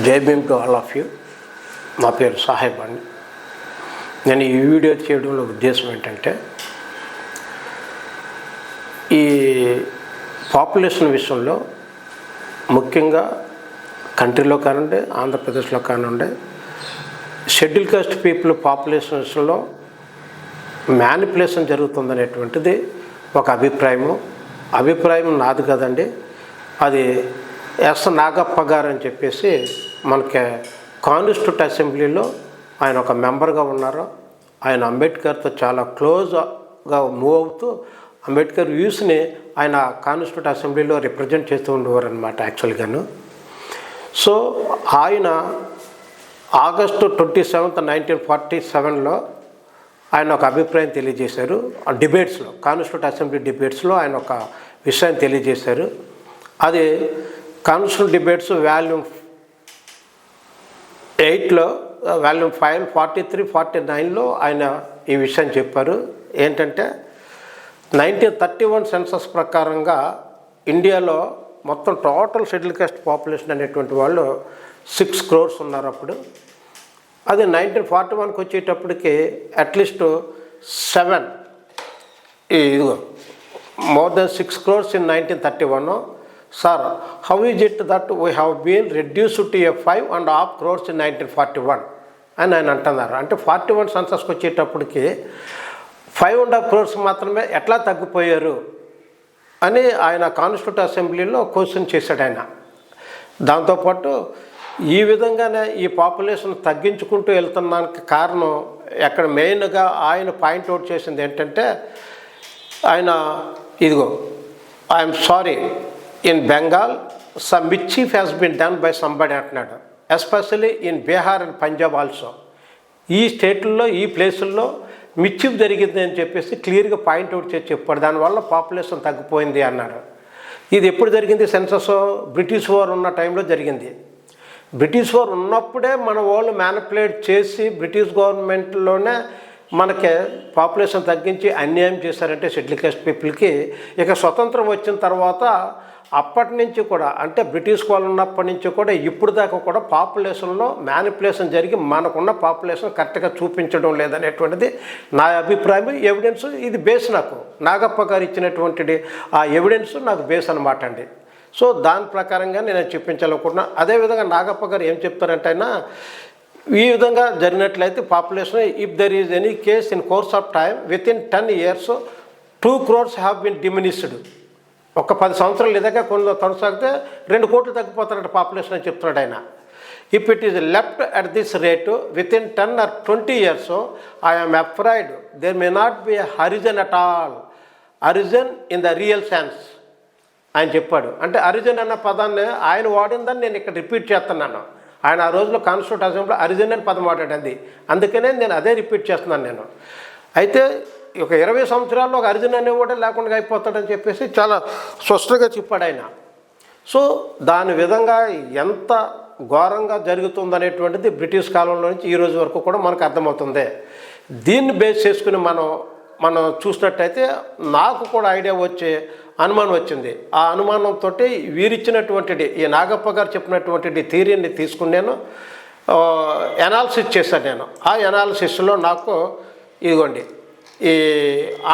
జై Bhim to all of you. నా పేరు సాహెబ్ అండి. నేను ఈ వీడియో చేయడంలో ఉద్దేశం ఏంటంటే, ఈ పాపులేషన్ విషయంలో ముఖ్యంగా కంట్రీలో కానివ్వండి, ఆంధ్రప్రదేశ్లో కానివ్వండి, షెడ్యూల్ కాస్ట్ పీపుల్ పాపులేషన్ విషయంలో మ్యానిపులేషన్ జరుగుతుందనేటువంటిది ఒక అభిప్రాయం నాది కదండి. అది ఎస్ నాగప్ప గారు అని చెప్పేసి మనకి కాన్స్టిట్యూట్ అసెంబ్లీలో ఆయన ఒక మెంబర్గా ఉన్నారు. ఆయన అంబేద్కర్తో చాలా క్లోజ్గా మూవ్ అవుతూ అంబేద్కర్ వ్యూస్ని ఆయన కాన్స్టిట్యూట్ అసెంబ్లీలో రిప్రజెంట్ చేస్తూ ఉండేవారు అనమాట యాక్చువల్గాను. సో ఆయన ఆగస్టు 27, 1947లో ఆయన ఒక అభిప్రాయం తెలియజేశారు. డిబేట్స్లో, కాన్స్టిట్యూట్ అసెంబ్లీ డిబేట్స్లో ఆయన ఒక విషయాన్ని తెలియజేశారు. అది కాన్స్టిట్యూట్ డిబేట్స్ వాల్యూమ్ 8లో, వాల్యూమ్ 5, 43, 49లో ఆయన ఈ విషయం చెప్పారు. ఏంటంటే 1931 సెన్సస్ ప్రకారంగా ఇండియాలో మొత్తం టోటల్ షెడ్యూల్ కాస్ట్ పాపులేషన్ అనేటువంటి వాళ్ళు 6 crores ఉన్నారు అప్పుడు. అది 1941కి వచ్చేటప్పటికి at least 7 more than 6 crores in 1931. Sir, how is it that we have been reduced to 5.5 crores in 1941 అని ఆయన అంటున్నారు. అంటే 41 సెన్సస్కి వచ్చేటప్పటికి 5.5 crores మాత్రమే ఎట్లా తగ్గిపోయారు అని ఆయన కాన్స్టిట్యూట్ అసెంబ్లీలో క్వశ్చన్ చేశాడు ఆయన. దాంతోపాటు ఈ విధంగానే ఈ పాపులేషన్ తగ్గించుకుంటూ వెళ్తున్నానికి కారణం ఎక్కడ మెయిన్గా ఆయన పాయింట్అవుట్ చేసింది ఏంటంటే, ఆయన I'm sorry, in Bengal some mischief has been done by somebody అంటున్నాడు. Especially in Bihar and Punjab also. ఈ స్టేట్లలో, ఈ ప్లేసుల్లో మిస్చీఫ్ జరిగింది అని చెప్పేసి క్లియర్గా పాయింట్అవుట్ చేసి చెప్పాడు. దానివల్ల పాపులేషన్ తగ్గిపోయింది అన్నారు. ఇది ఎప్పుడు జరిగింది? సెన్సస్ బ్రిటిష్ వార్ ఉన్న టైంలో జరిగింది. బ్రిటిష్ వార్ ఉన్నప్పుడే మన వాళ్ళు మ్యానిపులేట్ చేసి బ్రిటిష్ గవర్నమెంట్లోనే మనకి పాపులేషన్ తగ్గించి అన్యాయం చేశారంటే షెడ్యూల్ కాస్ట్ పీపుల్కి. ఇక స్వతంత్రం వచ్చిన తర్వాత అప్పటి నుంచి కూడా, అంటే బ్రిటిష్ వాళ్ళు ఉన్నప్పటి నుంచి కూడా ఇప్పుడు దాకా కూడా పాపులేషన్లో మ్యానిపులేషన్ జరిగి మనకున్న పాపులేషన్ కరెక్ట్గా చూపించడం లేదనేటువంటిది నా అభిప్రాయం. ఎవిడెన్స్ ఇది బేస్, నాకు నాగప్ప గారు ఇచ్చినటువంటి ఆ ఎవిడెన్స్ నాకు బేస్ అనమాట అండి. సో దాని ప్రకారంగా నేను చూపించాలనుకుంటున్నాను. అదేవిధంగా నాగప్ప గారు ఏం చెప్తారంటే, అయినా ఈ విధంగా జరిగినట్లయితే population, if there is any case in course of time with in 10 years 2 crores have been diminished. ఒక 10 సంవత్సరాలు ఇలాగా కొన్ని కొనసాగితే 2 కోట్లు తగ్గిపోతారంట పాపులేషన్ అని చెప్తున్నాడు ఆయన. If it is left at this rate with in 10 or 20 years I'm afraid there may not be a Harijan at all, Harijan in the real sense ఆయన చెప్పాడు. అంటే హరిజన్ అన్న పదాన్ని ఆయన వాడిందని నేను ఇక్కడ రిపీట్ చేస్తున్నాను. ఆయన ఆ రోజులో కాన్స్టిట్యూట్ అసెంబ్లీలో హరిజన్ అని పదం వాడాడు. అందుకనే నేను అదే రిపీట్ చేస్తున్నాను నేను. అయితే ఒక 20 సంవత్సరాల్లో ఒక హరిజన్ అనేవాడే లేకుండా అయిపోతాడని చెప్పేసి చాలా స్పష్టంగా చెప్పాడు ఆయన. సో దాని విధంగా ఎంత ఘోరంగా జరుగుతుందనేటువంటిది బ్రిటిష్ కాలంలో నుంచి ఈ రోజు వరకు కూడా మనకు అర్థమవుతుంది. దీన్ని బేస్ చేసుకుని మనం చూసినట్టయితే నాకు కూడా ఐడియా వచ్చే అనుమానం వచ్చింది. ఆ అనుమానంతో వీరిచ్చినటువంటి ఈ నాగప్ప గారు చెప్పినటువంటి థియరీని తీసుకుని నేను ఎనాలిసిస్ చేశాను. నేను ఆ ఎనాలిసిస్లో నాకు ఇదిగోండి, ఈ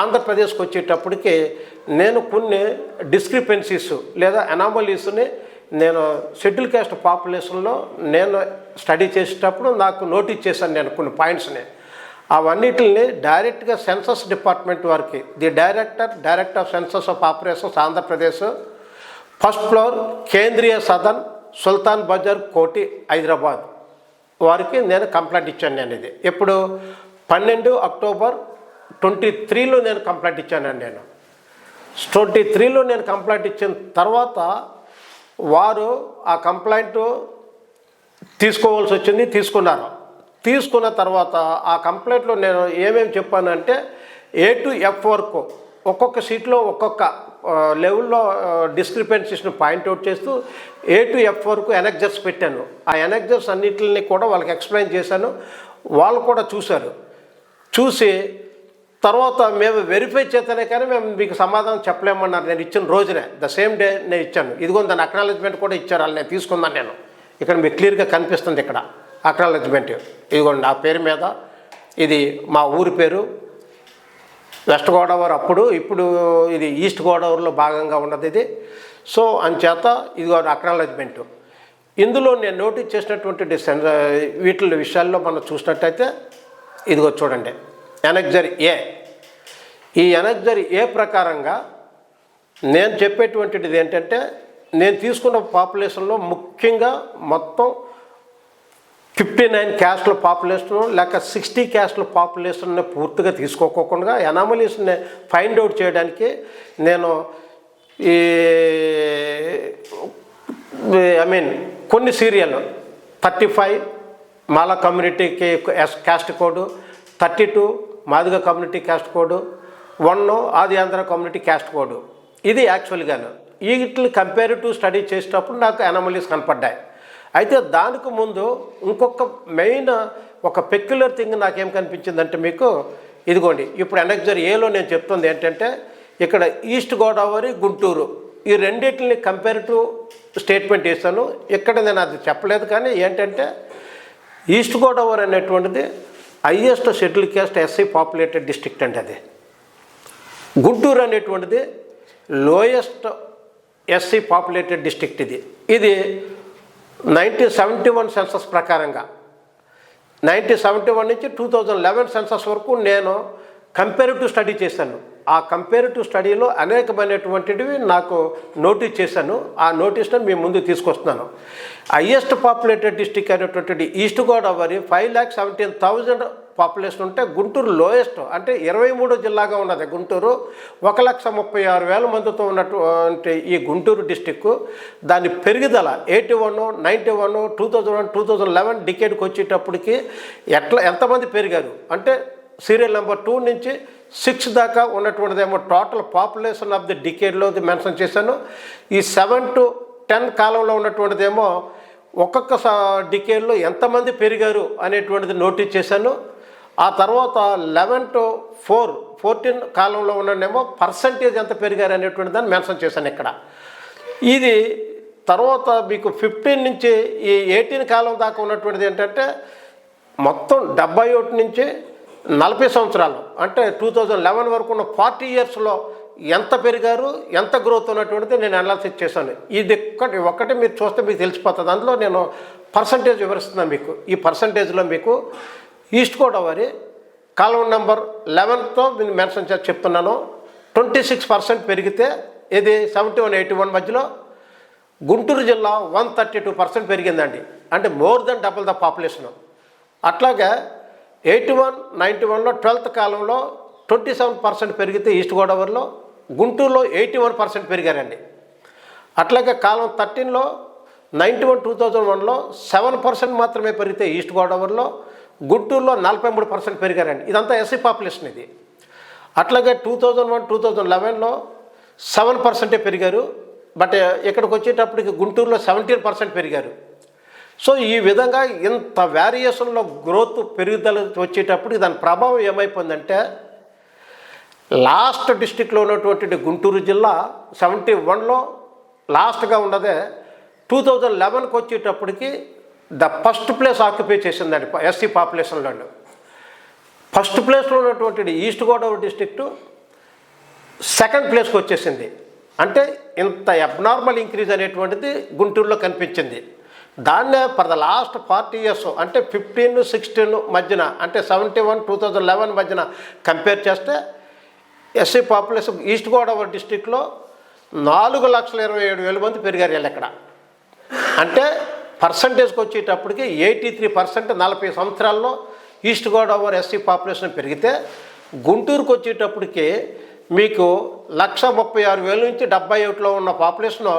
ఆంధ్రప్రదేశ్కి వచ్చేటప్పటికి నేను కొన్ని డిస్క్రిపెన్సీస్ లేదా అనామలీస్ని నేను షెడ్యూల్ కాస్ట్ పాపులేషన్లో నేను స్టడీ చేసేటప్పుడు నాకు నోటీస్ చేశాను నేను కొన్ని పాయింట్స్ని. అవన్నిటిని డైరెక్ట్గా సెన్సస్ డిపార్ట్మెంట్ వారికి, the director of census of operations Andhra Pradesh, first floor, కేంద్రీయ సదన్, సుల్తాన్ బజార్, కోటి, హైదరాబాద్ వారికి నేను కంప్లైంట్ ఇచ్చాను. నేను ఇది ఎప్పుడు 12 October 23లో నేను కంప్లైంట్ ఇచ్చానండి. నేను 23లో నేను కంప్లైంట్ ఇచ్చిన తర్వాత వారు ఆ కంప్లైంట్ తీసుకోవాల్సి వచ్చింది, తీసుకున్న తర్వాత ఆ కంప్లైంట్లో నేను ఏమేమి చెప్పానంటే, A to F వరకు ఒక్కొక్క సీట్లో ఒక్కొక్క లెవెల్లో డిస్క్రిపెన్సీస్ని పాయింట్అవుట్ చేస్తూ A to F వరకు ఎనెక్జర్స్ పెట్టాను. ఆ ఎనెక్జర్స్ అన్నిటిని కూడా వాళ్ళకి ఎక్స్ప్లెయిన్ చేశాను. వాళ్ళు కూడా చూసి తర్వాత మేము వెరిఫై చేతనే కానీ మేము మీకు సమాధానం చెప్పలేమన్నారు. నేను ఇచ్చిన రోజునే, ద సేమ్ డే నేను ఇచ్చాను. ఇదిగో దాని అక్నాలెడ్జ్మెంట్ కూడా ఇచ్చారు వాళ్ళు. నేను తీసుకున్నాను. నేను ఇక్కడ మీకు క్లియర్గా కనిపిస్తుంది. ఇక్కడ అక్నాలెడ్జ్మెంట్ ఇదిగోండి, ఆ పేరు మీద ఇది మా ఊరి పేరు వెస్ట్ గోదావరి, ఇప్పుడు ఇది ఈస్ట్ గోదావరిలో భాగంగా ఉన్నది ఇది. సో అంచేత ఇదిగో అక్నాలెడ్జ్మెంట్. ఇందులో నేను నోటీస్ చేసినటువంటి వీటి విషయాల్లో మనం చూసినట్టయితే ఇదిగో చూడండి, ఎనెక్జర్ ఏ. ఈ ఎనెక్జర్ ఏ ప్రకారంగా నేను చెప్పేటువంటిది ఏంటంటే, నేను తీసుకున్న పాపులేషన్లో ముఖ్యంగా మొత్తం 59 క్యాస్ట్ల పాపులేషన్ లేక 60 క్యాస్ట్ల పాపులేషన్ని పూర్తిగా తీసుకోకుండా ఎనామలీస్ని ఫైండ్ అవుట్ చేయడానికి నేను కొన్ని సీరియల్ 35 మాలా కమ్యూనిటీకి caste code, 32 Madiga community caste code, 1 ఆది ఆంధ్ర కమ్యూనిటీ క్యాస్ట్ కోడ్. ఇది యాక్చువల్గాను వీటిని కంపారిటివ్ స్టడీ చేసేటప్పుడు నాకు అనామలీస్ కనపడ్డాయి. అయితే దానికి ముందు ఇంకొక మెయిన్ ఒక పెక్యులర్ థింగ్ నాకేం కనిపించిందంటే మీకు ఇదిగోండి, ఇప్పుడు ఎనెక్జర్ ఏలో నేను చెప్తుంది ఏంటంటే, ఇక్కడ ఈస్ట్ గోదావరి, గుంటూరు ఈ రెండింటిని కంపారిటివ్ స్టేట్మెంట్ చేశాను. ఇక్కడ నేను అది చెప్పలేదు, కానీ ఏంటంటే ఈస్ట్ గోదావరి అనేటువంటిది highest schedule caste SC populated district అండి. అది గుంటూరు అనేటువంటిది లోయెస్ట్ ఎస్సీ పాపులేటెడ్ డిస్ట్రిక్ట్. ఇది 1971 సెన్సస్ ప్రకారంగా 1971 నుంచి 2011 సెన్సస్ వరకు నేను కంపారిటివ్ స్టడీ చేశాను. ఆ కంపారిటివ్ స్టడీలో అనేకమైనటువంటివి నాకు నోటీస్ చేశాను. ఆ నోటీస్ని మీ ముందు తీసుకొస్తున్నాను. హైయెస్ట్ పాపులేటెడ్ డిస్ట్రిక్ట్ అయినటువంటి ఈస్ట్ గోదావరి 5,17,000 పాపులేషన్ ఉంటే, గుంటూరు లోయెస్ట్ అంటే 23 జిల్లాగా ఉన్నది గుంటూరు. 1,36,000 మందితో ఉన్నటువంటి ఈ గుంటూరు డిస్టిక్ దాని పెరుగుదల 81, 91, 2001, 2011 డికేడ్కి వచ్చేటప్పటికి ఎంతమంది పెరిగారు అంటే సీరియల్ నెంబర్ 2 నుంచి 6 దాకా ఉన్నటువంటిదేమో టోటల్ పాపులేషన్ ఆఫ్ ది డికేడ్లో మెన్షన్ చేశాను. ఈ 7 to 10 కాలంలో ఉన్నటువంటిదేమో ఒక్కొక్క డికేడ్లో ఎంతమంది పెరిగారు అనేటువంటిది నోటీస్ చేశాను. ఆ తర్వాత 11 to 14 కాలంలో ఉన్నదేమో పర్సంటేజ్ ఎంత పెరిగారు అనేటువంటి దాన్ని మెన్షన్ చేశాను ఇక్కడ. ఇది తర్వాత మీకు 15 నుంచి ఈ 18 కాలం దాకా ఉన్నటువంటిది ఏంటంటే, మొత్తం 71 నుంచి 40 సంవత్సరాలు అంటే 2011 వరకు ఉన్న 40 ఇయర్స్లో ఎంత పెరిగారు, ఎంత గ్రోత్ ఉన్నటువంటిది నేను అనాలిసిస్ చేశాను. ఇది ఒక్కటి మీరు చూస్తే మీకు తెలిసిపోతుంది. అందులో నేను పర్సంటేజ్ వివరిస్తున్నాను మీకు. ఈ పర్సంటేజ్లో మీకు ఈస్ట్ గోదావరి కాలం నెంబర్ 11తో నేను మెన్షన్ చేసి చెప్తున్నాను. 26% పెరిగితే ఇది 71-81 మధ్యలో. గుంటూరు జిల్లా 132% పెరిగిందండి, అంటే more than double the population. అట్లాగే 81-91లో 12th కాలంలో 27% పెరిగితే ఈస్ట్ గోదావరిలో, గుంటూరులో 81% పెరిగారండి. అట్లాగే కాలం 13లో 91-2001లో 7% మాత్రమే పెరిగితే ఈస్ట్ గోదావరిలో, గుంటూరులో 43% పెరిగారండి. ఇదంతా ఎస్సీ పాపులేషన్ ఇది. అట్లాగే 2001-2011లో 7% పెరిగారు, బట్ ఇక్కడికి వచ్చేటప్పటికి గుంటూరులో 17% పెరిగారు. సో ఈ విధంగా ఇంత వేరియేషన్లో గ్రోత్ పెరుగుదల వచ్చేటప్పుడు దాని ప్రభావం ఏమైపోయిందంటే, లాస్ట్ డిస్టిక్లో ఉన్నటువంటి గుంటూరు జిల్లా 71లో లాస్ట్గా ఉన్నదే 2011కి వచ్చేటప్పటికి ద ఫస్ట్ ప్లేస్ ఆక్యుపై చేసిందండి ఎస్సీ పాపులేషన్లో. ఫస్ట్ ప్లేస్లో ఉన్నటువంటి ఈస్ట్ గోదావరి డిస్ట్రిక్టు సెకండ్ ప్లేస్కి వచ్చేసింది. అంటే ఇంత అబ్నార్మల్ ఇంక్రీజ్ అనేటువంటిది గుంటూరులో కనిపించింది. దాన్నే ఫర్ ద లాస్ట్ 40 ఇయర్స్ అంటే 15-16 మధ్యన అంటే 71-2011 మధ్యన కంపేర్ చేస్తే ఎస్సీ పాపులేషన్ ఈస్ట్ గోదావరి డిస్ట్రిక్ట్లో 4,27,000 మంది పెరిగారు వీళ్ళు ఇక్కడ. అంటే పర్సంటేజ్కి వచ్చేటప్పటికి 83% 40 సంవత్సరాల్లో ఈస్ట్ గోదావరి ఎస్సీ పాపులేషన్ పెరిగితే, గుంటూరుకు వచ్చేటప్పటికి మీకు 1,36,000 నుంచి 71లో ఉన్న పాపులేషను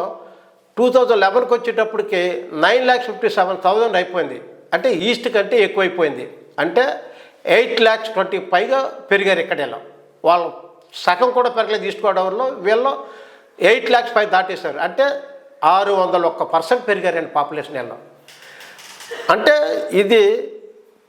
2011కి వచ్చేటప్పటికి 9,57,000 అయిపోయింది. అంటే ఈస్ట్ కంటే ఎక్కువైపోయింది. అంటే 8,20,000 పైగా పెరిగారు ఇక్కడ. వాళ్ళు సగం కూడా పెరగలేదు ఈస్ట్ గోదావరిలో, వీళ్ళు 8 lakhs పై దాటేశారు. అంటే 601% పెరిగారండి పాపులేషన్ వీళ్ళు. అంటే ఇది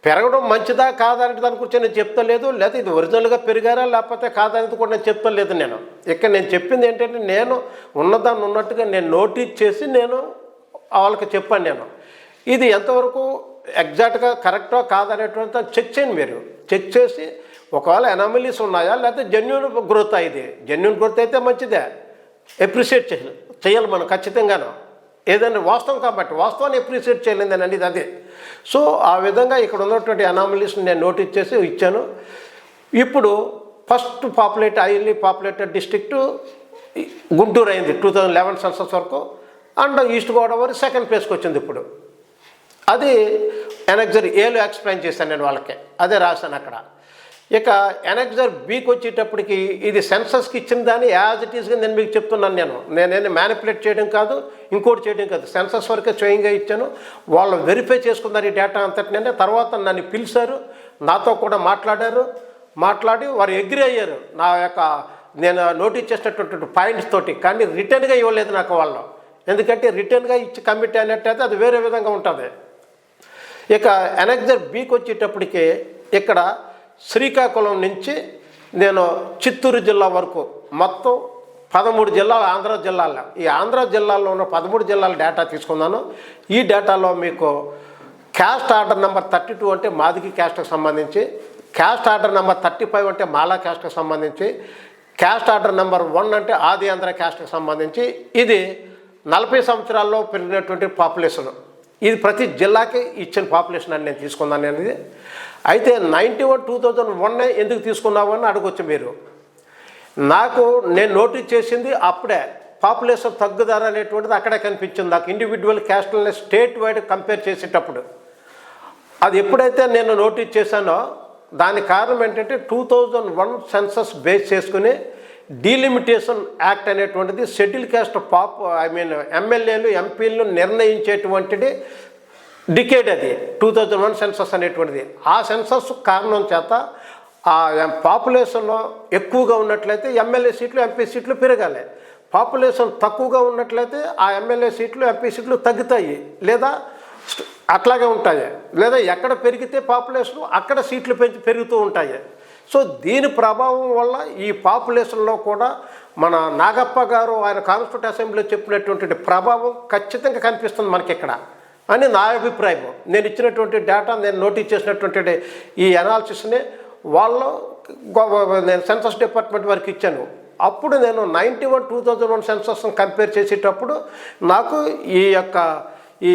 పెరగడం మంచిదా కాదనేది దాని గురించి నేను చెప్తలేదు, లేదా ఇది ఒరిజినల్గా పెరిగారా లేకపోతే కాదనేది కూడా నేను చెప్తలేదు. నేను ఇక్కడ నేను చెప్పింది ఏంటంటే, నేను ఉన్నదాన్ని ఉన్నట్టుగా నేను నోటీస్ చేసి నేను వాళ్ళకి చెప్పాను నేను. ఇది ఎంతవరకు ఎగ్జాక్ట్గా కరెక్టో కాదనేటువంటి చెక్ చేయండి మీరు. చెక్ చేసి ఒకవేళ ఎనామలీస్ ఉన్నాయా లేకపోతే జెన్యున్ గ్రోత్ ఇది జెన్యున్ గ్రోత్ అయితే మంచిదే, అప్రిషియేట్ చేయాలి మనం ఖచ్చితంగాను. ఏదైనా వాస్తవం కాబట్టి వాస్తవాన్ని అప్రిషియేట్ చేయలేదని అనేది అదే. సో ఆ విధంగా ఇక్కడ ఉన్నటువంటి అనామలీస్ని నేను నోటీస్ చేసి ఇచ్చాను. ఇప్పుడు first highly populated district Guntur అయింది 2011 సెన్సస్ వరకు. అండ్ ఈస్ట్ గోదావరి సెకండ్ ప్లేస్కి వచ్చింది ఇప్పుడు. అది ఎనెక్సర్ ఏలో ఎక్స్ప్లెయిన్ చేశాను నేను వాళ్ళకి, అదే రాశాను అక్కడ. ఇక ఎనెక్సర్ బికి వచ్చేటప్పటికి ఇది సెన్సస్కి ఇచ్చిన దాన్ని యాజ్ ఇట్ ఈస్గా నేను మీకు చెప్తున్నాను. నేనేమి మ్యానిపులేట్ చేయడం కాదు, ఇంకోటి చేయడం కాదు. సెన్సస్ వరకే స్వయంగా ఇచ్చాను. వాళ్ళు వెరిఫై చేసుకున్నారు ఈ డేటా అంతటినే. తర్వాత నన్ను పిలిచారు, నాతో కూడా మాట్లాడి వారు అగ్రి అయ్యారు నా యొక్క నేను నోటీస్ చేసినటువంటి పాయింట్స్ తోటి. కానీ రిటర్న్గా ఇవ్వలేదు నాకు వాళ్ళు. ఎందుకంటే రిటర్న్గా ఇచ్చి కమిట్ అయినట్టయితే అది వేరే విధంగా ఉంటుంది. ఇక ఎనెక్సర్ బికి వచ్చేటప్పటికి ఇక్కడ శ్రీకాకుళం నుంచి నేను చిత్తూరు జిల్లా వరకు మొత్తం 13 జిల్లాలు ఆంధ్ర జిల్లాల్లో, ఈ ఆంధ్ర జిల్లాల్లో ఉన్న 13 జిల్లాల డేటా తీసుకున్నాను. ఈ డేటాలో మీకు క్యాస్ట్ ఆర్డర్ నెంబర్ 32 అంటే మాదిగి క్యాస్ట్కి సంబంధించి, క్యాస్ట్ ఆర్డర్ నెంబర్ 35 అంటే మాలా క్యాస్ట్కి సంబంధించి, క్యాస్ట్ ఆర్డర్ నెంబర్ 1 అంటే ఆది ఆంధ్ర క్యాస్ట్కి సంబంధించి, ఇది 40 సంవత్సరాల్లో పెరిగినటువంటి పాపులేషన్. ఇది ప్రతి జిల్లాకి ఇచ్చిన పాపులేషన్ అని నేను తీసుకున్నాను అనేది. అయితే 2001 ఎందుకు తీసుకున్నావు అని అడగొచ్చు మీరు. నేను నోటీస్ చేసింది అప్పుడే పాపులేషన్ తగ్గుదల అనేటువంటిది అక్కడే కనిపించింది నాకు. ఇండివిజువల్ క్యాస్ట్లని స్టేట్ వైడ్ కంపేర్ చేసేటప్పుడు అది ఎప్పుడైతే నేను నోటీస్ చేశానో దానికి కారణం ఏంటంటే 2001 సెన్సస్ బేస్ చేసుకుని డీలిమిటేషన్ యాక్ట్ అనేటువంటిది షెడ్యూల్ క్యాస్ట్ ఎమ్మెల్యేలు ఎంపీలను నిర్ణయించేటువంటిది డికేడ్. అది 2001 సెన్సస్ అనేటువంటిది. ఆ సెన్సస్ కారణం చేత ఆ పాపులేషన్లో ఎక్కువగా ఉన్నట్లయితే ఎమ్మెల్యే సీట్లు ఎంపీ సీట్లు పెరగాలి. పాపులేషన్ తక్కువగా ఉన్నట్లయితే ఆ ఎమ్మెల్యే సీట్లు ఎంపీ సీట్లు తగ్గుతాయి లేదా అట్లాగే ఉంటాయి. లేదా ఎక్కడ పెరిగితే పాపులేషన్ అక్కడ సీట్లు పెరుగుతూ ఉంటాయి. సో దీని ప్రభావం వల్ల ఈ పాపులేషన్లో కూడా మన నాగప్ప గారు ఆయన కాన్స్టిట్యూట్ అసెంబ్లీలో చెప్పినటువంటి ప్రభావం ఖచ్చితంగా కనిపిస్తుంది మనకి ఇక్కడ అని నా అభిప్రాయం. నేను ఇచ్చినటువంటి డేటా, నేను నోటీస్ చేసినటువంటి ఈ అనాలిసిస్ని నేను సెన్సస్ డిపార్ట్మెంట్ వారికి ఇచ్చాను. అప్పుడు నేను 2001 సెన్సస్ని కంపేర్ చేసేటప్పుడు నాకు ఈ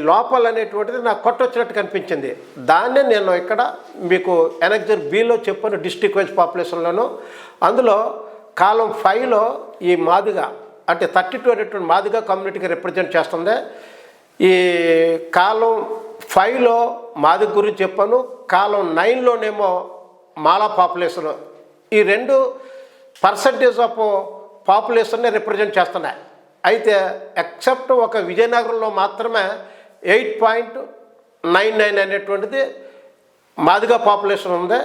లోపాలు అనేటువంటిది నాకు కొట్టొచ్చినట్టు కనిపించింది. దాన్నే నేను ఇక్కడ మీకు ఎనెక్సర్ బిలో చెప్పాను డిస్ట్రిక్ట్ వైజ్ పాపులేషన్లోను. అందులో కాలం 5లో ఈ మాదిగ అంటే 32 అనేటువంటి మాదిగ కమ్యూనిటీకి రిప్రజెంట్ చేస్తుంది. ఈ కాలం 5లో మాదిగ గురించి చెప్పాను. కాలం 9లోనేమో మాలా పాపులేషన్. ఈ రెండు పర్సంటేజ్ ఆఫ్ పాపులేషన్ని రిప్రజెంట్ చేస్తున్నాయి. అయితే ఎక్సెప్ట్ ఒక విజయనగరంలో మాత్రమే 8.99 అనేటువంటిది మాదిగా పాపులేషన్ ఉంది.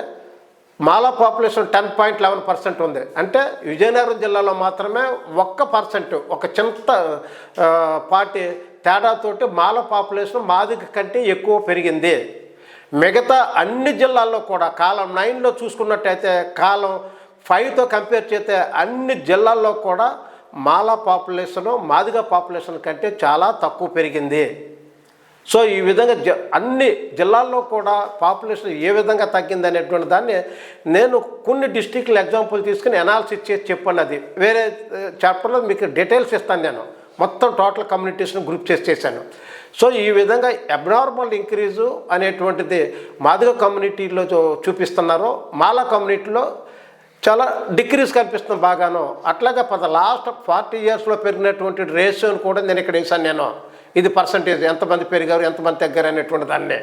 మాలా పాపులేషన్ 10.11% ఉంది. అంటే విజయనగరం జిల్లాలో మాత్రమే 1% ఒక చిన్న పార్టీ తేడాతోటి మాల పాపులేషన్ మాదిగ కంటే ఎక్కువ పెరిగింది. మిగతా అన్ని జిల్లాల్లో కూడా కాలం 9లో చూసుకున్నట్టయితే కాలం 5తో కంపేర్ చేస్తే అన్ని జిల్లాల్లో కూడా మాలా పాపులేషను మాదిగ పాపులేషన్ కంటే చాలా తక్కువ పెరిగింది. సో ఈ విధంగా అన్ని జిల్లాల్లో కూడా పాపులేషన్ ఏ విధంగా తగ్గింది అనేటువంటి దాన్ని నేను కొన్ని డిస్ట్రిక్ట్ల ఎగ్జాంపుల్ తీసుకుని అనాలిసిస్ చేసి చెప్పాను. అది వేరే చాప్టర్లో మీకు డీటెయిల్స్ ఇస్తాను. నేను మొత్తం టోటల్ కమ్యూనిటీస్ని గ్రూప్ చేశాను. సో ఈ విధంగా అబ్నార్మల్ ఇంక్రీజు అనేటువంటిది మాదిగ కమ్యూనిటీలో చూపిస్తున్నారు, మాలా కమ్యూనిటీలో చాలా డిక్రీజ్ కనిపిస్తుంది బాగాను. అట్లాగే లాస్ట్ 40 ఇయర్స్లో పెరిగినటువంటి రేషియోని కూడా నేను ఇక్కడ వేసాను. నేను ఇది పర్సంటేజ్ ఎంతమంది పెరిగారు ఎంతమంది తగ్గారు అనేటువంటి దాన్ని.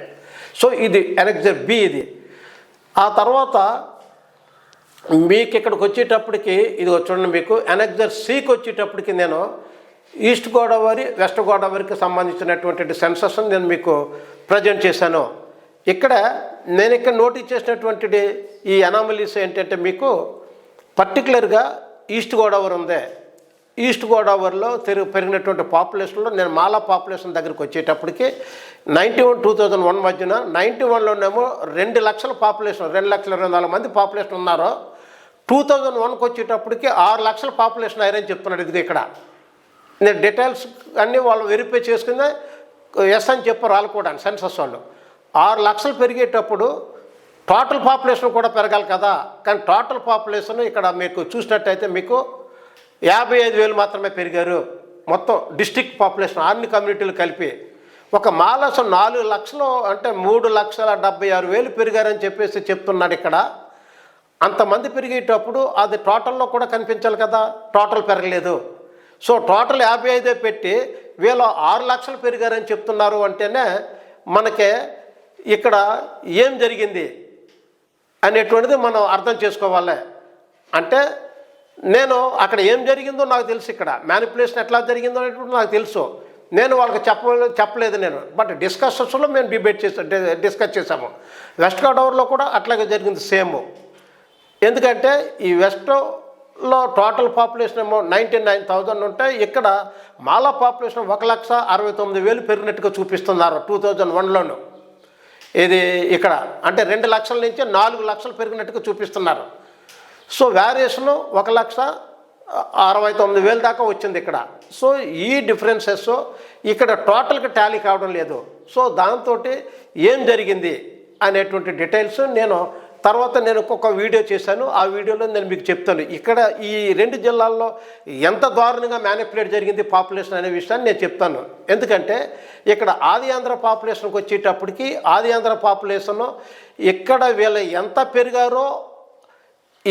సో ఇది ఎనెక్సర్ బి. ఇది ఆ తర్వాత మీకు ఇక్కడికి వచ్చేటప్పటికి ఇది చూడండి, మీకు ఎనెక్సర్ సికి వచ్చేటప్పటికి నేను ఈస్ట్ గోదావరి వెస్ట్ గోదావరికి సంబంధించినటువంటి సెన్సస్ నేను మీకు ప్రజెంట్ చేశాను. నేను ఇక్కడ నోటీస్ చేసినటువంటి ఈ అనామలీస్ ఏంటంటే మీకు పర్టికులర్గా ఈస్ట్ గోదావరి ఉంది. ఈస్ట్ గోదావరిలో పెరిగినటువంటి పాపులేషన్లో నేను మాలా పాపులేషన్ దగ్గరికి వచ్చేటప్పటికి 2001 మధ్యన 91లోనేమో 2 లక్షల పాపులేషన్ 2,24,000 మంది పాపులేషన్ ఉన్నారు. 2001కి వచ్చేటప్పటికి 6 లక్షల పాపులేషన్ అయ్యారని చెప్తున్నాడు. ఇది ఇక్కడ నేను డీటెయిల్స్ అన్నీ వాళ్ళు వెరిఫై చేసుకుని ఎస్ అని చెప్పారు వాళ్ళు కూడా సెన్సస్ వాళ్ళు. 6 లక్షలు పెరిగేటప్పుడు టోటల్ పాపులేషన్ కూడా పెరగాలి కదా. కానీ టోటల్ పాపులేషన్ ఇక్కడ మీకు చూసినట్టయితే మీకు 55,000 మాత్రమే పెరిగారు. మొత్తం డిస్ట్రిక్ట్ పాపులేషన్ అన్ని కమ్యూనిటీలు కలిపి. ఒక మాలసం 4 లక్షలు అంటే 3,76,000 పెరిగారని చెప్పేసి చెప్తున్నాడు ఇక్కడ. అంతమంది పెరిగేటప్పుడు అది టోటల్లో కూడా కనిపించాలి కదా, టోటల్ పెరగలేదు. సో టోటల్ 55 పెట్టి వీళ్ళు 6 లక్షలు పెరిగారని చెప్తున్నారు అంటేనే మనకి ఇక్కడ ఏం జరిగింది అనేటువంటిది మనం అర్థం చేసుకోవాలి. అంటే నేను అక్కడ ఏం జరిగిందో నాకు తెలుసు, ఇక్కడ మ్యానిపులేషన్ ఎట్లా జరిగిందో అనేటువంటి నాకు తెలుసు. నేను వాళ్ళకి చెప్పలేదు నేను, బట్ డిస్కషన్స్లో మేము డిస్కస్ చేసాము. వెస్ట్ గోదావరిలో కూడా అట్లాగే జరిగింది సేమ్. ఎందుకంటే ఈ వెస్ట్లో టోటల్ పాపులేషన్ ఏమో 99,000 ఉంటే ఇక్కడ మాలా పాపులేషన్ 1,69,000 పెరిగినట్టుగా చూపిస్తున్నారు 2001లోను. ఇది ఇక్కడ అంటే 2 లక్షల నుంచి 4 లక్షలు పెరిగినట్టుగా చూపిస్తున్నారు. సో వేరియేషను 1,69,000 దాకా వచ్చింది ఇక్కడ. సో ఈ డిఫరెన్సెస్ ఇక్కడ టోటల్కి టాలీ కావడం లేదు. సో దాంతో ఏం జరిగింది అనేటువంటి డీటెయిల్స్ తర్వాత నేను ఒక్కొక్క వీడియో చేశాను. ఆ వీడియోలో నేను మీకు చెప్తాను ఇక్కడ ఈ 2 జిల్లాల్లో ఎంత దారుణంగా మ్యానిపులేట్ జరిగింది పాపులేషన్ అనే విషయాన్ని నేను చెప్తాను. ఎందుకంటే ఇక్కడ ఆది ఆంధ్ర పాపులేషన్కి వచ్చేటప్పటికి ఆది ఆంధ్ర పాపులేషన్ ఇక్కడ వీళ్ళు ఎంత పెరిగారో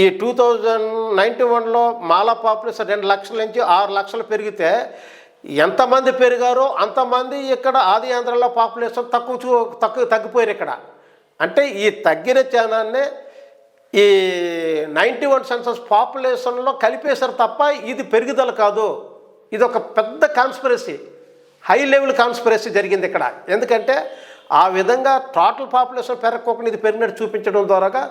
ఈ 2091లో మాలా పాపులేషన్ 2 లక్షల నుంచి 6 లక్షలు పెరిగితే ఎంతమంది పెరిగారో అంతమంది ఇక్కడ ఆది ఆంధ్రలో పాపులేషన్ తగ్గిపోయారు ఇక్కడ. అంటే ఈ తగ్గిన ఛానాన్ని ఈ 91 సెన్సస్ పాపులేషన్లో కలిపేశారు తప్ప ఇది పెరుగుదల కాదు. ఇది ఒక పెద్ద కాన్స్పిరసీ, హై లెవెల్ కాన్స్పిరసీ జరిగింది ఇక్కడ. ఎందుకంటే ఆ విధంగా టోటల్ పాపులేషన్ పెరగకుండా ఇది పెరిగినట్టు చూపించడం ద్వారా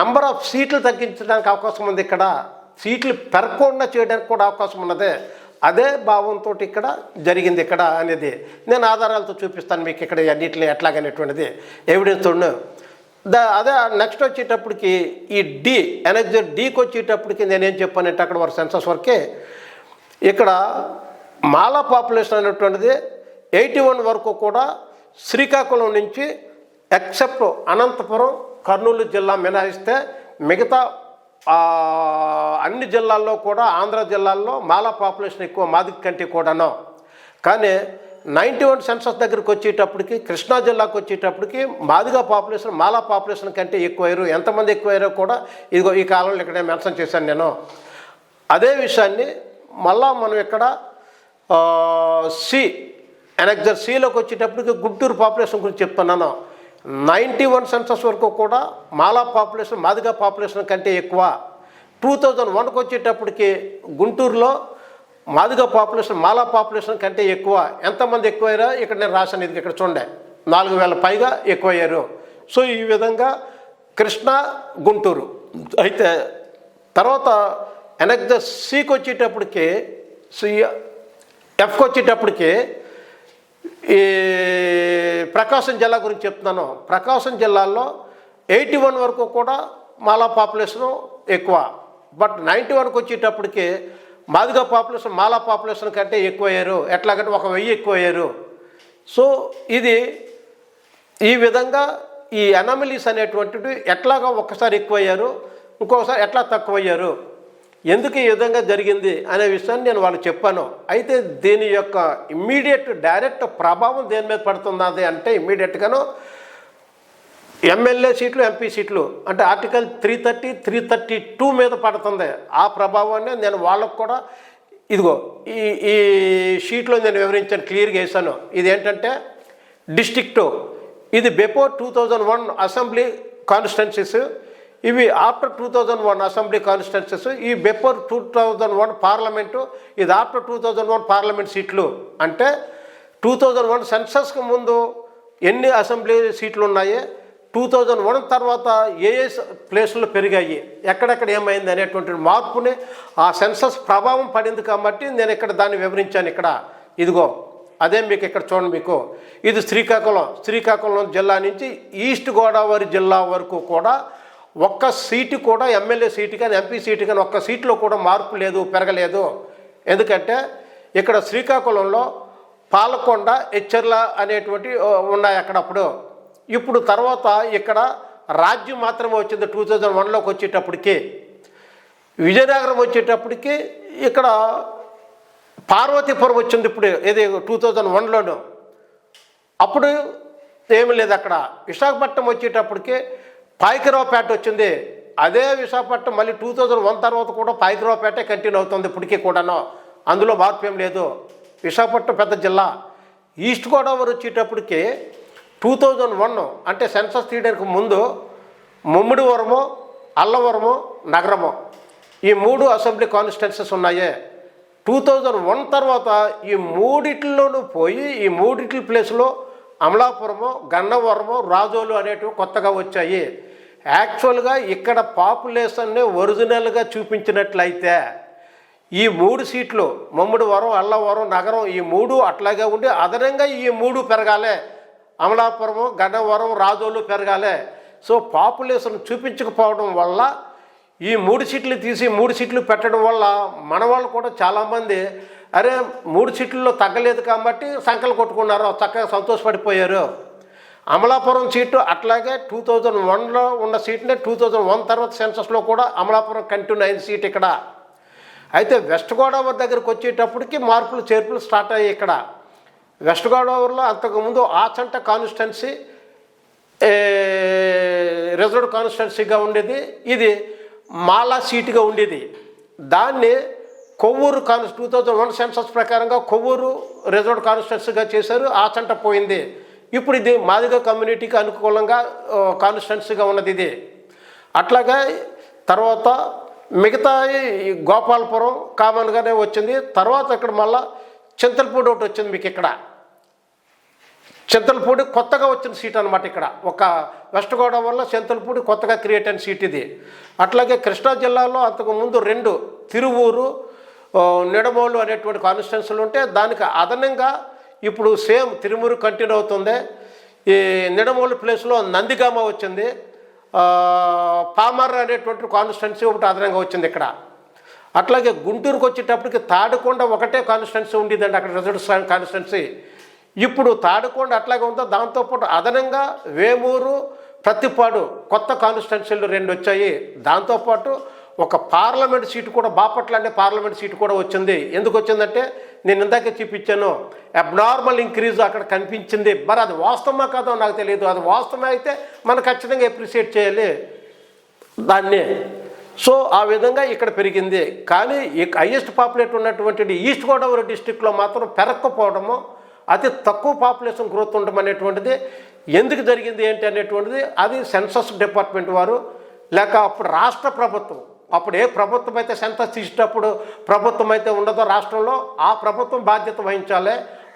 నంబర్ ఆఫ్ సీట్లు తగ్గించడానికి అవకాశం ఉంది. ఇక్కడ సీట్లు పెరగకుండా చేయడానికి కూడా అవకాశం ఉన్నది. అదే భావంతో ఇక్కడ జరిగింది ఇక్కడ అనేది నేను ఆధారాలతో చూపిస్తాను మీకు ఇక్కడ అన్నింటినీ ఎట్లాగనేటువంటిది ఎవిడెన్స్ అదే. నెక్స్ట్ వచ్చేటప్పటికి ఈ ఎనెక్సర్ డీకి వచ్చేటప్పటికి నేనేం చెప్పానంటే అక్కడ వరకు సెన్సస్ వరకే ఇక్కడ మాలా పాపులేషన్ అనేటువంటిది 81 వరకు కూడా శ్రీకాకుళం నుంచి ఎక్సెప్ట్ అనంతపురం కర్నూలు జిల్లా మినహాయిస్తే మిగతా అన్ని జిల్లాల్లో కూడా ఆంధ్ర జిల్లాల్లో మాలా పాపులేషన్ ఎక్కువ మాదిగ కంటే కూడాను. కానీ 91 సెన్సస్ దగ్గరికి వచ్చేటప్పటికి కృష్ణా జిల్లాకు వచ్చేటప్పటికి మాదిగ పాపులేషన్ మాలా పాపులేషన్ కంటే ఎక్కువయ్యారు. ఎంతమంది ఎక్కువయ్యారో కూడా ఇదిగో ఈ కాలంలో ఇక్కడే మెన్షన్ చేశాను నేను. అదే విషయాన్ని మళ్ళా మనం ఇక్కడ ఎనెక్సర్ సిలోకి వచ్చేటప్పటికి గుంటూరు పాపులేషన్ గురించి చెప్తున్నాను. 91 సెన్సస్ వరకు కూడా మాలా పాపులేషన్ మాదిగ పాపులేషన్ కంటే ఎక్కువ. 2001కి వచ్చేటప్పటికి గుంటూరులో మాదిగ పాపులేషన్ మాలా పాపులేషన్ కంటే ఎక్కువ. ఎంతమంది ఎక్కువయ్యారో ఇక్కడ నేను రాశాను, ఇది ఇక్కడ చూడండి 4,000 పైగా ఎక్కువయ్యారు. సో ఈ విధంగా కృష్ణా గుంటూరు. అయితే తర్వాత ఎనెక్సర్ సికి వచ్చేటప్పటికి ఎఫ్కి వచ్చేటప్పటికి ఈ ప్రకాశం జిల్లా గురించి చెప్తున్నాను. ప్రకాశం జిల్లాలో 81 వరకు కూడా మాలా పాపులేషను ఎక్కువ. బట్ 91కి వచ్చేటప్పటికి మాదిగ పాపులేషన్ మాలా పాపులేషన్ కంటే ఎక్కువయ్యారు. ఎట్లాగంటే 1,000 ఎక్కువయ్యారు. సో ఇది ఈ విధంగా ఈ అనామలీస్ అనేటువంటివి ఎట్లాగా ఒక్కసారి ఎక్కువయ్యారు, ఇంకొకసారి ఎట్లా తక్కువయ్యారు, ఎందుకు ఈ విధంగా జరిగింది అనే విషయాన్ని నేను వాళ్ళు చెప్పాను. అయితే దీని యొక్క ఇమ్మీడియట్ డైరెక్ట్ ప్రభావం దేని మీద పడుతున్నది అంటే ఇమ్మీడియట్గాను ఎమ్మెల్యే సీట్లు ఎంపీ సీట్లు అంటే ఆర్టికల్ 330, 332 మీద పడుతుంది. ఆ ప్రభావాన్ని నేను వాళ్ళకు కూడా ఇదిగో ఈ షీట్లో నేను వివరించాను, క్లియర్గా వేసాను. ఇదేంటంటే డిస్ట్రిక్టు ఇది బిఫోర్ 2001 అసెంబ్లీ కాన్స్టిట్యున్సీస్, ఇవి ఆఫ్టర్ 2001 అసెంబ్లీ కాన్స్టిట్యున్సీస్, ఈ బిఫోర్ 2001 పార్లమెంటు, ఇది ఆఫ్టర్ 2001 పార్లమెంట్ సీట్లు. అంటే 2001 సెన్సస్కి ముందు ఎన్ని అసెంబ్లీ సీట్లు ఉన్నాయి, 2001 తర్వాత ఏ ప్లేసుల్లో పెరిగాయి, ఎక్కడెక్కడ ఏమైంది అనేటువంటి మార్పుని ఆ సెన్సస్ ప్రభావం పడింది కాబట్టి నేను ఇక్కడ దాన్ని వివరించాను. ఇక్కడ ఇదిగో అదే మీకు ఇక్కడ చూడండి, మీకు ఇది శ్రీకాకుళం జిల్లా నుంచి ఈస్ట్ గోదావరి జిల్లా వరకు కూడా ఒక్క సీటు కూడా ఎమ్మెల్యే సీటు కానీ ఎంపీ సీటు కానీ ఒక్క సీట్లో కూడా మార్పు లేదు, పెరగలేదు. ఎందుకంటే ఇక్కడ శ్రీకాకుళంలో పాలకొండ, ఎచ్చెర్ల అనేటువంటి ఉన్నాయి అక్కడప్పుడు. ఇప్పుడు తర్వాత ఇక్కడ రాజ్యం మాత్రమే వచ్చింది 2001లోకి వచ్చేటప్పటికి. విజయనగరం వచ్చేటప్పటికి ఇక్కడ పార్వతీపురం వచ్చింది ఇప్పుడు, ఇది 2001లోను. అప్పుడు ఏమీ లేదు అక్కడ. విశాఖపట్నం వచ్చేటప్పటికి పాయకరావుపేట వచ్చింది. అదే విశాఖపట్నం మళ్ళీ 2001 తర్వాత కూడా పాయకరావుపేటే కంటిన్యూ అవుతుంది ఇప్పటికీ కూడాను, అందులో మార్పు ఏం లేదు. విశాఖపట్నం పెద్ద జిల్లా. ఈస్ట్ గోదావరి వచ్చేటప్పటికి 2001 అంటే సెన్సస్ తీయడానికి ముందు ముమ్మిడివరము, అల్లవరము, నగరము ఈ 3 అసెంబ్లీ కాన్స్టిట్యున్సీస్ ఉన్నాయి. 2001 తర్వాత ఈ మూడిట్లోనూ పోయి ఈ మూడిట్ల ప్లేస్లో అమలాపురము, గన్నవరము, రాజోలు అనేటివి కొత్తగా వచ్చాయి. యాక్చువల్గా ఇక్కడ పాపులేషన్ని ఒరిజినల్గా చూపించినట్లయితే ఈ 3 సీట్లు ముమ్మిడివరం, అల్లవరం, నగరం ఈ 3 అట్లాగే ఉండి అదనంగా ఈ 3 పెరగాలి. అమలాపురము, గన్నవరం, రాజోలు పెరగాలి. సో పాపులేషన్ చూపించకపోవడం వల్ల ఈ 3 సీట్లు తీసి 3 సీట్లు పెట్టడం వల్ల మన వాళ్ళు కూడా చాలామంది అరే 3 సీట్లలో తగ్గలేదు కాబట్టి సంకలు కొట్టుకున్నారు, చక్కగా సంతోషపడిపోయారు. అమలాపురం సీటు అట్లాగే 2001లో ఉన్న సీట్నే 2001 తర్వాత సెన్సస్లో కూడా అమలాపురం కంటిన్యూ అయిన సీట్ ఇక్కడ. అయితే వెస్ట్ గోదావరి దగ్గరికి వచ్చేటప్పటికి మార్పులు చేర్పులు స్టార్ట్ అయ్యాయి ఇక్కడ. వెస్ట్ గోదావరిలో అంతకుముందు ఆచంట కాన్స్టిట్యున్సీ రిజర్వ్డ్ కాన్స్టిట్యున్సీగా ఉండేది, ఇది మాలా సీటుగా ఉండేది. దాన్ని కొవ్వూరు 2001 సెన్సస్ ప్రకారంగా కొవ్వూరు రిజర్వ్డ్ కాన్స్టిట్యున్సీగా చేశారు. ఆచంట పోయింది. ఇప్పుడు ఇది మాదిగ కమ్యూనిటీకి అనుకూలంగా కాన్స్టిట్యున్సీగా ఉన్నది ఇది. అట్లాగే తర్వాత మిగతా గోపాలపురం కామన్గానే వచ్చింది. తర్వాత ఇక్కడ మళ్ళా చింతలపూడి ఒకటి వచ్చింది మీకు ఇక్కడ. చింతలపూడి కొత్తగా వచ్చిన సీట్ అనమాట ఇక్కడ. ఒక వెస్ట్ గోదావరిలో చింతలపూడి కొత్తగా క్రియేట్ అయిన సీట్ ఇది. అట్లాగే కృష్ణా జిల్లాలో అంతకుముందు 2 తిరువూరు, నిడమోలు అనేటువంటి కాన్స్టిట్యున్సీలు ఉంటే దానికి అదనంగా ఇప్పుడు సేమ్ తిరుమూరు కంటిన్యూ అవుతుంది. ఈ నిడమోలు ప్లేస్లో నందిగామ వచ్చింది. పామర్ అనేటువంటి కాన్స్టిట్యున్సీ ఒకటి అదనంగా వచ్చింది ఇక్కడ. అట్లాగే గుంటూరుకు వచ్చేటప్పటికి తాడికొండ ఒకటే కాన్స్టిట్యున్సీ ఉండేదండి అక్కడ రిజర్వ్డ్ కాన్స్టిట్యున్సీ. ఇప్పుడు తాడికొండ అట్లాగే ఉందో దాంతోపాటు అదనంగా వేమూరు, ప్రతిపాడు కొత్త కాన్స్టిట్యున్సీలు 2 వచ్చాయి. దాంతోపాటు ఒక పార్లమెంట్ సీటు కూడా బాపట్ల అనే పార్లమెంట్ సీటు కూడా వచ్చింది. ఎందుకు వచ్చిందంటే నేను ఇందాకే చూపించాను, అబ్నార్మల్ ఇంక్రీజ్ అక్కడ కనిపించింది. మరి అది వాస్తవమా కాదో నాకు తెలియదు. అది వాస్తవమే అయితే మనం ఖచ్చితంగా అప్రిషియేట్ చేయాలి దాన్ని. సో ఆ విధంగా ఇక్కడ పెరిగింది. కానీ హైయెస్ట్ పాపులేట్ ఉన్నటువంటి ఈస్ట్ గోదావరి డిస్టిక్లో మాత్రం పెరగకపోవడము, అతి తక్కువ పాపులేషన్ గ్రోత్ ఉండడం అనేటువంటిది ఎందుకు జరిగింది ఏంటి అనేటువంటిది అది సెన్సస్ డిపార్ట్మెంట్ వారు లేక అప్పుడు రాష్ట్ర ప్రభుత్వం, అప్పుడు ఏ ప్రభుత్వం అయితే సెన్సస్ తీసేటప్పుడు ప్రభుత్వం అయితే ఉండదో రాష్ట్రంలో ఆ ప్రభుత్వం బాధ్యత వహించాలి.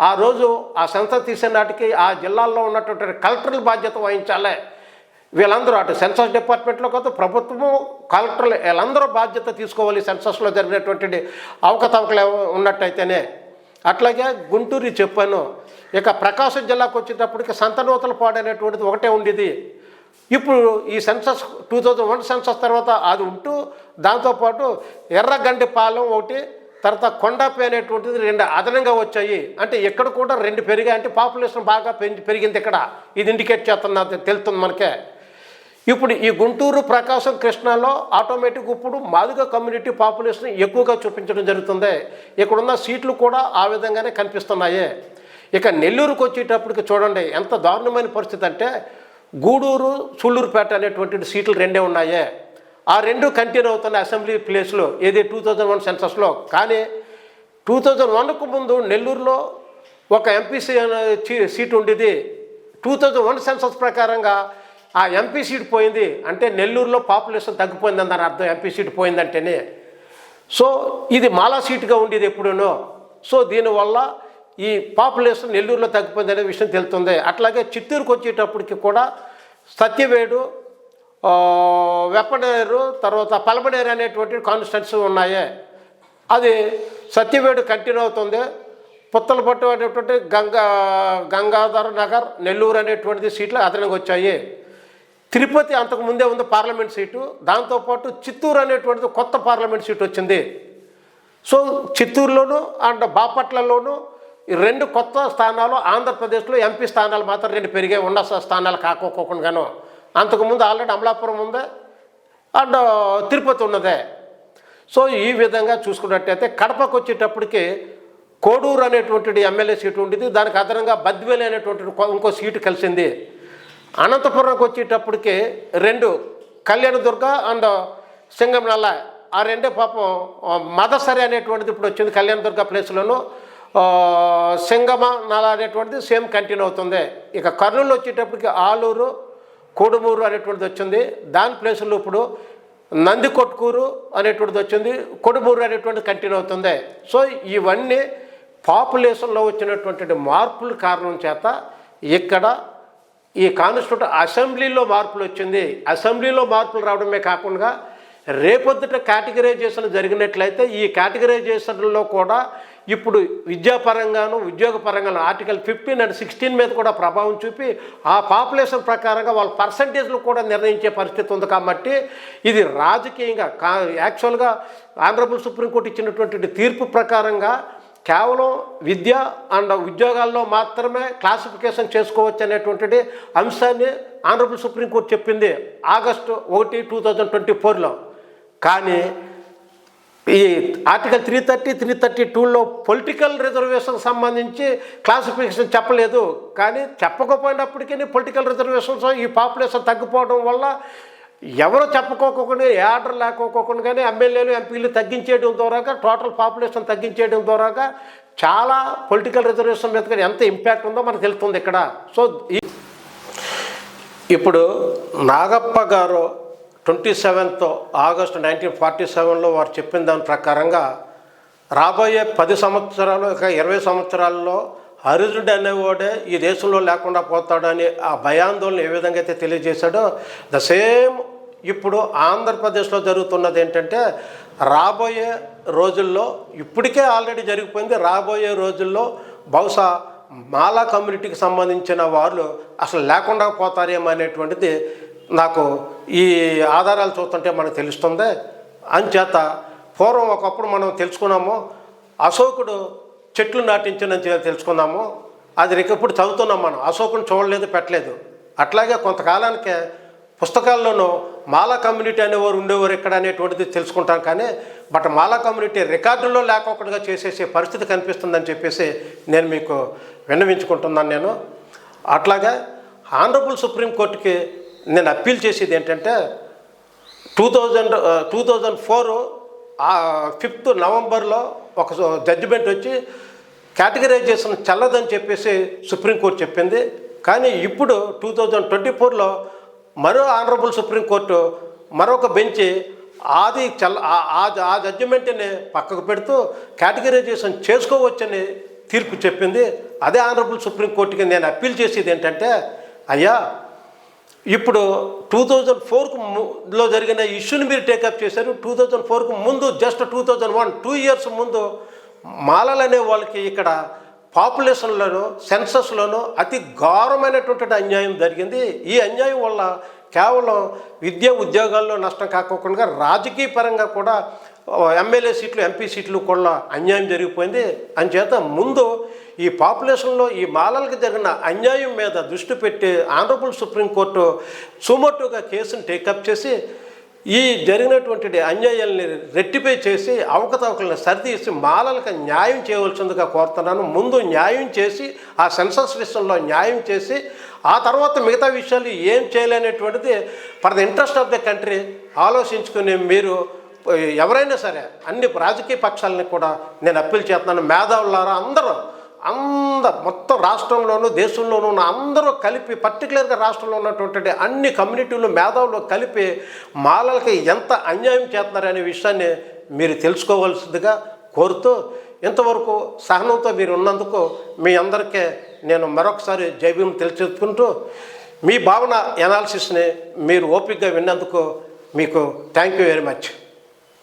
ఆ రోజు ఆ సెన్సస్ తీసే నాటికి ఆ జిల్లాల్లో ఉన్నటువంటి కలెక్టర్లు బాధ్యత వహించాలి. వీళ్ళందరూ అటు సెన్సస్ డిపార్ట్మెంట్లో కాదు ప్రభుత్వము, కలెక్టర్లు వీళ్ళందరూ బాధ్యత తీసుకోవాలి సెన్సస్లో జరిగినటువంటి అవకతవకలు ఉన్నట్టయితేనే. అట్లాగే గుంటూరు చెప్పాను. ఇక ప్రకాశం జిల్లాకు వచ్చేటప్పటికి సంతనూతలపాడు అనేటువంటిది ఒకటే ఉండేది. ఇప్పుడు ఈ సెన్సస్ 2001 సెన్సస్ తర్వాత అది ఉంటూ దాంతోపాటు ఎర్రగండిపాలెం ఒకటి, తర్వాత కొండపి అనేటువంటిది 2 అదనంగా వచ్చాయి. అంటే ఇక్కడ కూడా 2 పెరిగాయి. అంటే పాపులేషన్ బాగా పెరిగింది ఇక్కడ. ఇది ఇండికేట్ చేస్తున్నది తెలుస్తుంది మనకే. ఇప్పుడు ఈ గుంటూరు, ప్రకాశం, కృష్ణాలో ఆటోమేటిక్ ఇప్పుడు మాదిగ కమ్యూనిటీ పాపులేషన్ ఎక్కువగా చూపించడం జరుగుతుంది. ఇక్కడున్న సీట్లు కూడా ఆ విధంగానే కనిపిస్తున్నాయి. ఇక నెల్లూరుకు వచ్చేటప్పటికి చూడండి ఎంత దారుణమైన పరిస్థితి అంటే గూడూరు, సూళ్ళూరుపేట అనేటువంటి సీట్లు 2 ఉన్నాయి. ఆ 2 కంటిన్యూ అవుతున్న అసెంబ్లీ ప్లేస్లో ఏది 2001 సెన్సస్లో. కానీ 2001కు ముందు నెల్లూరులో ఒక ఎంపీసీ సీట్ ఉండేది. 2001 సెన్సస్ ప్రకారంగా ఆ ఎంపీ సీట్ పోయింది. అంటే నెల్లూరులో పాపులేషన్ తగ్గిపోయిందని దాని అర్థం, ఎంపీ సీట్ పోయిందంటేనే. సో ఇది మాలా సీటుగా ఉండేది ఎప్పుడూనో. సో దీనివల్ల ఈ పాపులేషన్ నెల్లూరులో తగ్గిపోయిందనే విషయం తెలుస్తుంది. అట్లాగే చిత్తూరుకు వచ్చేటప్పటికి కూడా సత్యవేడు, వెప్పనేరు, తర్వాత పలమనేరు అనేటువంటి కాన్స్టిట్యున్సీ ఉన్నాయి. అది సత్యవేడు కంటిన్యూ అవుతుంది. పుత్తలపట్టు అనేటువంటి గంగాధర నగర్, నెల్లూరు అనేటువంటిది సీట్లు అదనంగా వచ్చాయి. తిరుపతి అంతకుముందే ఉంది పార్లమెంట్ సీటు. దాంతోపాటు చిత్తూరు అనేటువంటిది కొత్త పార్లమెంట్ సీటు వచ్చింది. సో చిత్తూరులోను అండ్ బాపట్లలోను ఈ 2 కొత్త స్థానాలు, ఆంధ్రప్రదేశ్లో ఎంపీ స్థానాలు మాత్రం 2 పెరిగే ఉన్న స్థానాలు కాకోకుండాను. అంతకుముందు ఆల్రెడీ అమలాపురం ఉంది అండ్ తిరుపతి ఉన్నదే. సో ఈ విధంగా చూసుకున్నట్టయితే కడపకు వచ్చేటప్పటికి కోడూరు అనేటువంటిది ఎమ్మెల్యే సీటు ఉండేది, దానికి అదనంగా బద్వేలు అనేటువంటిది ఇంకో సీటు కలిసింది. అనంతపురంకి వచ్చేటప్పటికి 2 కళ్యాణదుర్గ అండ్ సింగంనల్ల, ఆ 2 పాపం మదసరి అనేటువంటిది ఇప్పుడు వచ్చింది కళ్యాణదుర్గ ప్లేస్లోను. సింగమనల అనేటువంటిది సేమ్ కంటిన్యూ అవుతుంది. ఇక కర్నూలు వచ్చేటప్పటికి ఆలూరు, కోడుమూరు అనేటువంటిది వచ్చింది, దాని ప్లేసులో ఇప్పుడు నందికొట్కూరు అనేటువంటిది వచ్చింది, కొడుమూరు అనేటువంటిది కంటిన్యూ అవుతుంది. సో ఇవన్నీ పాపులేషన్లో వచ్చినటువంటి మార్పుల కారణం చేత ఇక్కడ ఈ కాన్స్టిట్యూట్ అసెంబ్లీలో మార్పులు వచ్చింది. అసెంబ్లీలో మార్పులు రావడమే కాకుండా రేపొద్దుట కేటగిరైజేషన్ జరిగినట్లయితే ఈ కేటగిరైజేషన్లో కూడా ఇప్పుడు విద్యాపరంగాను ఉద్యోగపరంగాను ఆర్టికల్ 15 అండ్ 16 మీద కూడా ప్రభావం చూపి ఆ పాపులేషన్ ప్రకారంగా వాళ్ళ పర్సంటేజ్లు కూడా నిర్ణయించే పరిస్థితి ఉంది. కాబట్టి ఇది రాజకీయంగా యాక్చువల్గా ఆనరబుల్ సుప్రీంకోర్టు ఇచ్చినటువంటి తీర్పు ప్రకారంగా కేవలం విద్య అండ్ ఉద్యోగాల్లో మాత్రమే క్లాసిఫికేషన్ చేసుకోవచ్చు అనేటువంటి అంశాన్ని ఆనరబుల్ సుప్రీంకోర్టు చెప్పింది ఆగస్టు 1, 2024లో. కానీ ఈ ఆర్టికల్ 330, 332లో పొలిటికల్ రిజర్వేషన్ సంబంధించి క్లాసిఫికేషన్ చెప్పలేదు. కానీ చెప్పకపోయినప్పటికీ పొలిటికల్ రిజర్వేషన్స్ ఈ పాపులేషన్ తగ్గిపోవడం వల్ల ఎవరు చెప్పుకోకుండా ఆర్డర్ లేకపోకుండా కానీ ఎమ్మెల్యేలు ఎంపీలు తగ్గించేయడం ద్వారాగా టోటల్ పాపులేషన్ తగ్గించేయడం ద్వారాగా చాలా పొలిటికల్ రిజర్వేషన్ మీద ఎంత ఇంపాక్ట్ ఉందో మనకు తెలుస్తుంది ఇక్కడ. సో ఇప్పుడు నాగప్ప గారు 27th ఆగస్టు 1947లో వారు చెప్పిన దాని ప్రకారంగా రాబోయే 10 సంవత్సరాలు, 20 సంవత్సరాల్లో హరిజనుడు అనేవాడే ఈ దేశంలో లేకుండా పోతాడని ఆ భయాందోళన ఏ విధంగా అయితే తెలియజేశాడో ద సేమ్ ఇప్పుడు ఆంధ్రప్రదేశ్లో జరుగుతున్నది ఏంటంటే రాబోయే రోజుల్లో, ఇప్పటికే ఆల్రెడీ జరిగిపోయింది, రాబోయే రోజుల్లో బహుశా మాలా కమ్యూనిటీకి సంబంధించిన వాళ్ళు అసలు లేకుండా పోతారేమో అనేటువంటిది నాకు ఈ ఆధారాలు చూస్తుంటే మనకు తెలుస్తుంది. అంచేత పూర్వం ఒకప్పుడు మనం తెలుసుకున్నాము అశోకుడు చెట్లు నాటించని తెలుసుకున్నాము, అది ఇప్పుడు చదువుతున్నాం మనం. అశోకుని చూడలేదు, పెట్టలేదు. అట్లాగే కొంతకాలానికే పుస్తకాల్లోనూ మాలా కమ్యూనిటీ అనేవారు ఉండేవారు ఇక్కడ అనేటువంటిది తెలుసుకుంటాం. కానీ బట్ మాలా కమ్యూనిటీ రికార్డుల్లో లేకోకుండా చేసేసే పరిస్థితి కనిపిస్తుందని చెప్పేసి నేను మీకు విన్నవించుకుంటున్నాను. నేను అట్లాగే ఆనరబుల్ సుప్రీంకోర్టుకి నేను అప్పీల్ చేసేది ఏంటంటే 2004 5th నవంబర్లో ఒక జడ్జిమెంట్ వచ్చి కేటగిరైజేషన్ చల్లదని చెప్పేసి సుప్రీంకోర్టు చెప్పింది. కానీ ఇప్పుడు 2024లో మరో ఆనరబుల్ సుప్రీంకోర్టు మరొక బెంచి ఆ జడ్జిమెంట్ని పక్కకు పెడుతూ కేటగిరైజేషన్ చేసుకోవచ్చని తీర్పు చెప్పింది. అదే ఆనరబుల్ సుప్రీంకోర్టుకి నేను అప్పీల్ చేసేది ఏంటంటే, అయ్యా ఇప్పుడు 2004లో జరిగిన ఇష్యూని మీరు టేకప్ చేశారు. 2004కు ముందు జస్ట్ 2001 2 years ముందు మాలలు అనే వాళ్ళకి ఇక్కడ పాపులేషన్లోనూ సెన్సస్లోనూ అతి ఘోరమైనటువంటి అన్యాయం జరిగింది. ఈ అన్యాయం వల్ల కేవలం విద్యా ఉద్యోగాల్లో నష్టం కాకుండా రాజకీయ పరంగా కూడా ఎమ్మెల్యే సీట్లు, ఎంపీ సీట్లు కూడా అన్యాయం జరిగిపోయింది. అంచేత ముందు ఈ పాపులేషన్లో ఈ మాలలకు జరిగిన అన్యాయం మీద దృష్టి పెట్టి ఆనరబుల్ సుప్రీంకోర్టు సుమోటోగా కేసును టేకప్ చేసి ఈ జరిగినటువంటి అన్యాయాల్ని రెక్టిఫై చేసి అవకతవకలను సరిదీసి మాలలకు న్యాయం చేయవలసిందిగా కోరుతున్నాను. ముందు న్యాయం చేసి ఆ సెన్సస్ విషయంలో న్యాయం చేసి ఆ తర్వాత మిగతా విషయాలు ఏం చేయలేనటువంటిది for the interest of the country ఆలోచించుకుని మీరు ఎవరైనా సరే అన్ని రాజకీయ పక్షాలని కూడా నేను అప్పీల్ చేస్తున్నాను. మేధావులారా అందరూ మొత్తం రాష్ట్రంలోనూ దేశంలోనూ ఉన్న అందరూ కలిపి, పర్టికులర్గా రాష్ట్రంలో ఉన్నటువంటి అన్ని కమ్యూనిటీలు మేధావులు కలిపి మాలలకి ఎంత అన్యాయం చేస్తున్నారనే విషయాన్ని మీరు తెలుసుకోవాల్సిందిగా కోరుతూ, ఇంతవరకు సహనంతో మీరు ఉన్నందుకు మీ అందరికీ నేను మరొకసారి జైభీం తెలుసుకుంటూ మీ భావన ఎనాలిసిస్ని మీరు ఓపికగా విన్నందుకు మీకు థ్యాంక్ యూ వెరీ మచ్.